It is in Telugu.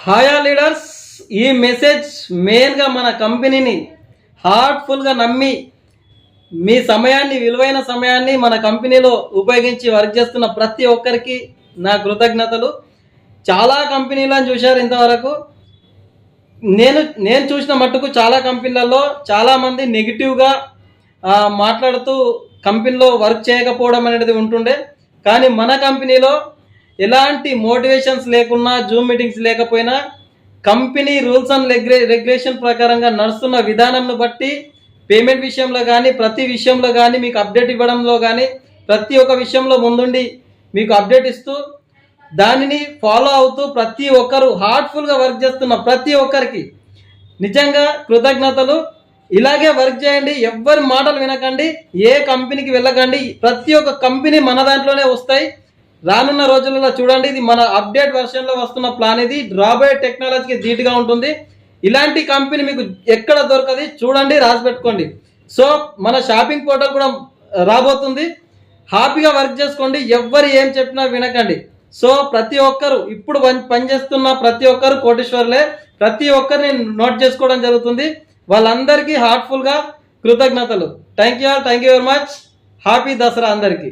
హాయా లీడర్స్, ఈ మెసేజ్ మెయిన్గా మన కంపెనీని హార్ట్ఫుల్గా నమ్మి మీ సమయాన్ని, విలువైన సమయాన్ని మన కంపెనీలో ఉపయోగించి వర్క్ చేస్తున్న ప్రతి ఒక్కరికి నా కృతజ్ఞతలు. చాలా కంపెనీలను చూశారు ఇంతవరకు. నేను చూసిన మట్టుకు చాలా కంపెనీలలో చాలామంది నెగిటివ్గా మాట్లాడుతూ కంపెనీలో వర్క్ చేయకపోవడం అనేది ఉంటుండే. కానీ మన కంపెనీలో ఎలాంటి మోటివేషన్స్ లేకున్నా, జూమ్ మీటింగ్స్ లేకపోయినా, కంపెనీ రూల్స్ అండ్ రెగ్యులేషన్ ప్రకారంగా నడుస్తున్న విధానంను బట్టి పేమెంట్ విషయంలో కానీ, ప్రతి విషయంలో కానీ, మీకు అప్డేట్ ఇవ్వడంలో కానీ, ప్రతి ఒక్క విషయంలో ముందుండి మీకు అప్డేట్ ఇస్తూ దానిని ఫాలో అవుతూ ప్రతి ఒక్కరు హార్ట్ఫుల్గా వర్క్ చేస్తున్న ప్రతి ఒక్కరికి నిజంగా కృతజ్ఞతలు. ఇలాగే వర్క్ చేయండి, ఎవ్వరి మాటలు వినకండి, ఏ కంపెనీకి వెళ్ళకండి. ప్రతి ఒక్క కంపెనీ మన దాంట్లోనే వస్తాయి. రానున్న రోజులలో చూడండి, ఇది మన అప్డేట్ వెర్షన్లో వస్తున్న ప్లాన్. ఇది రాబోయే టెక్నాలజీకి ధీటుగా ఉంటుంది. ఇలాంటి కంపెనీ మీకు ఎక్కడ దొరకది, చూడండి, రాసి పెట్టుకోండి. సో మన షాపింగ్ పోర్టల్ కూడా రాబోతుంది. హ్యాపీగా వర్క్ చేసుకోండి, ఎవ్వరు ఏం చెప్పినా వినకండి. సో ప్రతి ఒక్కరు ఇప్పుడు పనిచేస్తున్న ప్రతి ఒక్కరు కోటీశ్వర్లే. ప్రతి ఒక్కరిని నోట్ చేసుకోవడం జరుగుతుంది. వాళ్ళందరికీ హార్ట్ఫుల్గా కృతజ్ఞతలు. Thank you very much. Happy Dasara అందరికీ.